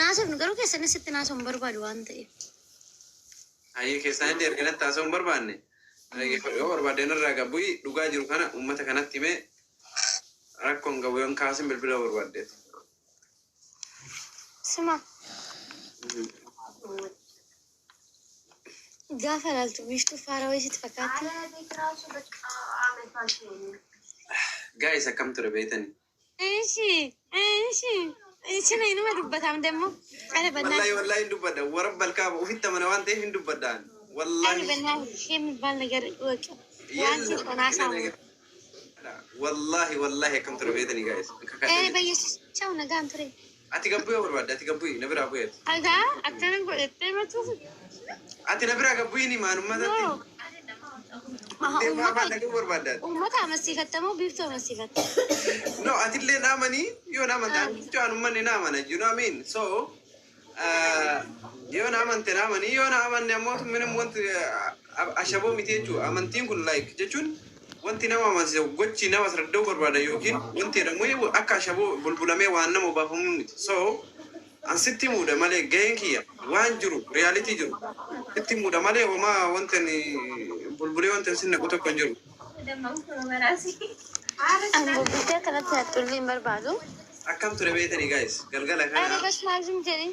naasuf garuu keessan sitti naasuun barbaadu waan ta'eef. Ayyee keessaan illee erga natti haasa'uun barbaanne. Yoo barbaadeen irraa gabbuu dhugaa jiru kana uummata kanatti himee rakkoon qabu yoon kaasin bilbila barbaaddeet. Sima. Gaafa laaltu bishtuu faarawee sitti fakkaatti. Gaa'is akkam ture beeytanii? Isin inuma dubbatam demmo. Wallahi hin dubbadda. Warra balkaa ofitti amana waan ta'eef hin dubbaddan. Wallahi. የሚባል ነገር ወቅ ዋንቺ ቆናሳው wallahi akkam ture beeytanii gaa'is. በየሱስ ቻው ነገ አንትሬ ati gabbuu yoo barbaadde ati gabbuu na biraa bu'eet. Akkanan godhattee matuuf. Ati na biraa gabbuu ni maalummaatatti. Uummata amansiifattamoo biiftuu amansiifatta? No, atillee naamanii yoo naamantaan jechuun uummanni naamana. You know what I mean? So, yoo naamante naamanii yoo naamanne ammoo minimum wanti ashaboo miti jechuudha. Amantiin kun like jechuun wanti nama amansiisa gochi nama sirriiddoo barbaada yookiin wanti jedhamu akka ashaboo bulbulamee waan nama baafamu miti. So, ansitti muuda malee gaheen kiyya waan jiru realitii jiru sitti muuda malee homaa wanti bulbulee wanti sinna qoto kan jiru. Ambo bitee kanatti hattuullee hin barbaadu. Akkam ture beeytanii guys galgala kana. Ani basmaal zim jedhi.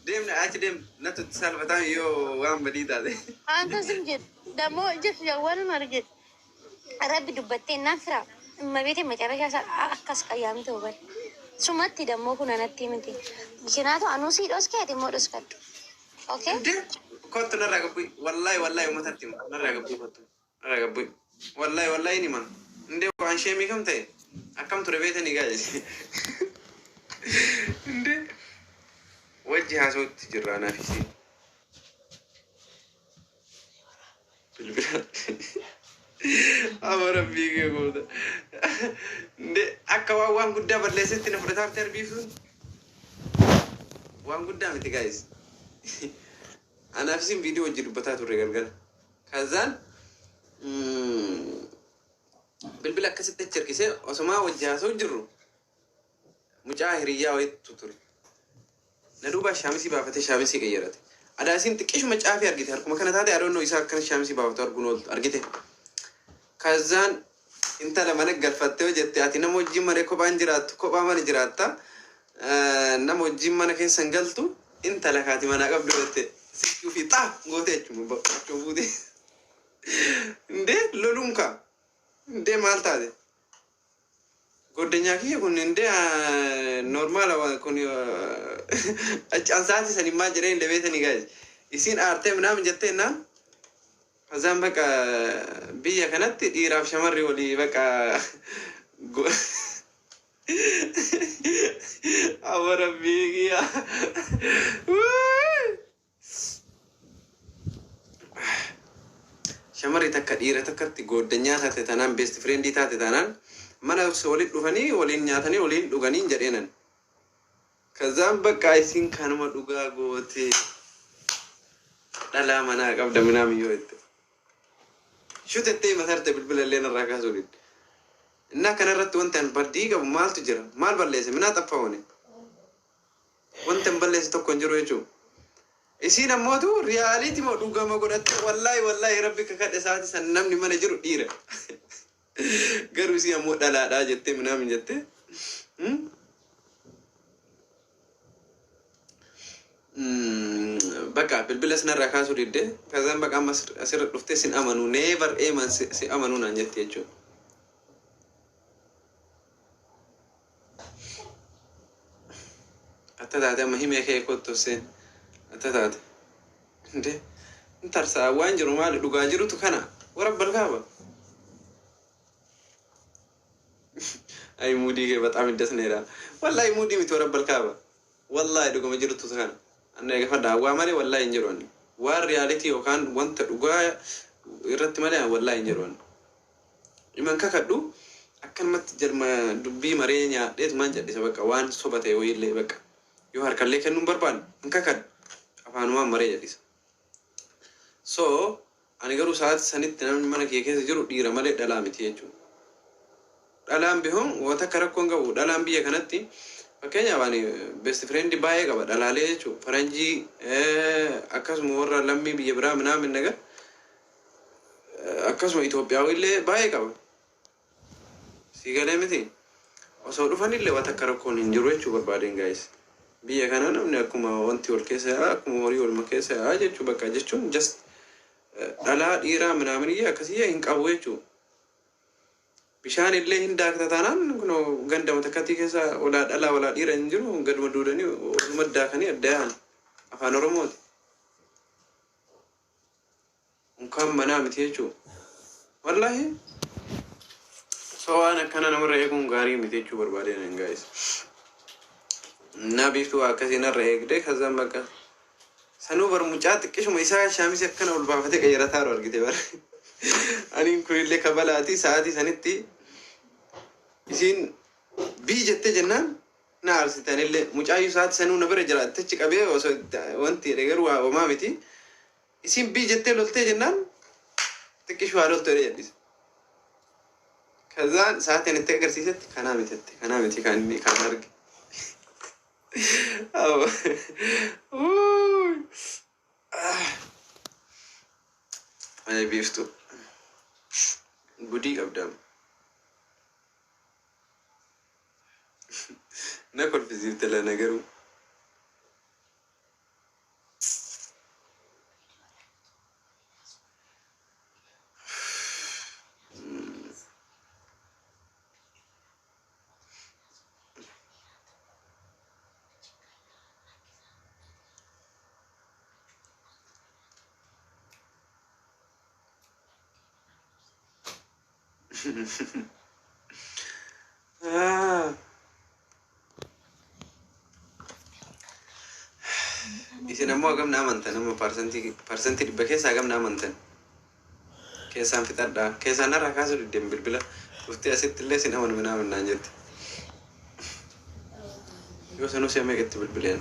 Deemna achi deem natti salphataan yoo waan badii taate. Anta zim jedhi dammoo jechu jawwaan marge. Rabbi dubbattee naan fira mabeetee macarrashaa akkas qayyaami ta'u bari. Sumatti dammoo kun anatti miti. Kinaatu anusii dhooskeeti immoo dhooskadhu. Okay? Kottu narraa gabbuu wallahi uummatatti narraa gabbuu kottu narraa gabbuu wallahi ni man indee waan sheemii kam ta'e akkam ture beeytanii gaa'is indee wajji haasootti jirraa naafisi bilbila ama rabbii kee goota indee akka waan guddaa balleessetti na fudhataarte arbiiftuun waan guddaa miti gaa'is anaafisiin viidiyoo wajji dubbataa turre galgala kazaan bilbila akkasitti harkisee osumaa wajji haasoo jirru mucaa hiriyyaa wayitu ture na duuba shaamisii baafatee shaamisii qayyarate adaasiin xiqqeeshuma caafii argite harkuma kana taate adoonnoo isaa akkana shaamisii baafatu arguun ooltu argite kazaan intala mana galfattee hojjette ati nama wajjin maree kophaan jiraattu kophaa mana jiraatta nama wajjin mana keessan galtu intala kaati manaa qabdu jette sifi ta ngote chumba chumbude nde lolunka nde maltade godenya kiye kun nde normal kun ansati sani majere inde betani guys isin arte mnam jette na azam baka biya kanatti dhiraaf shamarri wali baka awara biya shamarri takka dhiira takkatti goddanyaa taate tanaan best friend taate tanaan mana waliin dhufanii waliin nyaatanii waliin dhuganiin jedheenan kazaan bakka isin kanuma dhugaa goote dhalaa manaa qabda minaam yoo itti shutettee matarte bilbila illee narraa kaasuudhin innaa kanarratti wanti an baddii qabu maaltu jira maal balleesse minaa xaffa'oone wanti an balleesse tokko hin jiru jechuudha isin ammootu riyaaliiti moo dhugama godhatte wallahi rabbi kakadhe saati san namni mana jiru dhiira garuu isin ammoo dhalaadhaa jettee minaamin jette bakka bilbila sinarraa kaasuu didde kazaan bakka amma asirra dhuftee sin amanuu neevar eeman si amanuu naan jette jechuudha atta taate amma himee kee kottu seen atataate nde ntarsaa waan jiru maali dhugaa jirutu kana warabbal kaaba ay muudii kee bexaam iddasneedha wallahi muudii miti warabbal kaaba wallahi dhugama jirutu kana anna eegafadhaa waa malee wallahi hin jiru ani waan riyaalitii yookaan wanta dhugaa irratti malee wallahi hin jiru ani iman kakadhu akkanumatti jarma dubbii maree nyaadheetu maan jedhisa bakka waan soba ta'e wayiillee bakka yoo harkallee kennuun barbaadu hin kakadhu afanumaan maree jedhisa so ani garuu saati sanitti namni mana kee keessa jiru dhiira malee dhalaa miti jechuudha dhalaan bihoon wanta akka rakkoon qabu dhalaan biyya kanatti Fakkeenya waan best friend baay'ee qaba dhalaalee jechuudha. Faranjii akkasuma warra lammii biyya biraa minaamin nagar akkasuma Itoophiyaa illee baay'ee qaba. Siigalee miti osoo dhufanillee waan akka rakkoon hin jiru jechuudha barbaadeen gaayis. Biyya kana namni akkuma wanti wal keessa akkuma horii wal keessa jechuudha bakka jechuun just dhalaa dhiiraa minaaminiyyaa akkasii hin qabu jechuudha. Bishaan illee hin daakta taanaan kun ganda matakkatii keessa walaa dhalaa walaa dhiira hin jiru gaduma duudanii waluma daakanii adda yaa'an afaan Oromooti. Unkaan manaa miti jechuudha. Wallaahi so waan akkana namarra eeguun gaarii miti jechuu barbaadeen hin gaa'is. Na biiftuu akkasii narra eegdee kazaan bakka sanuu barmucaa xiqqishuma isaa shaamisi akkana ol baafatee qayyarataa argite bara. Aniin kunillee kabalaati sa'aatii sanitti isin bii jettee jennaan na aarsitanillee mucaayyuu sa'aatii sanuu na bira jiraate achi qabee osoo wanti jedhe garuu waa homaa miti. Isin bii jettee loltee jennaan xiqqishuu haa loltee jedhisa. Kazaan sa'aatiin itti agarsiisetti kanaa miti kan inni kan arge. Ay biiftuu gudii qabdaam. Na kolfisiifte lana garuu. Isin ammoo hagam na amantan amma parsantii dhibba keessaa hagam na amantan keessaan fixadhaa keessaan narraa kaasuu diddeen bilbila dhuftee asitti illee sin amanu mina amannaan jette yoo sanuu si ameeqatti bilbileen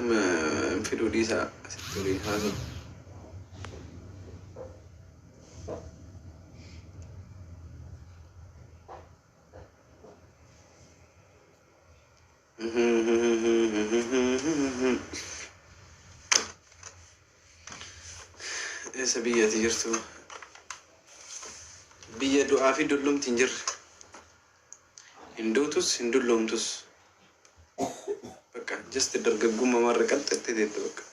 amma fiduu dhiisaa asitti olii haasuu. Esa biyya jirtu biyya du'aa fi dullumti hin jirre hin duutus hin dullumtus bakka just dargaggummaa marra qalxattee teette bakka.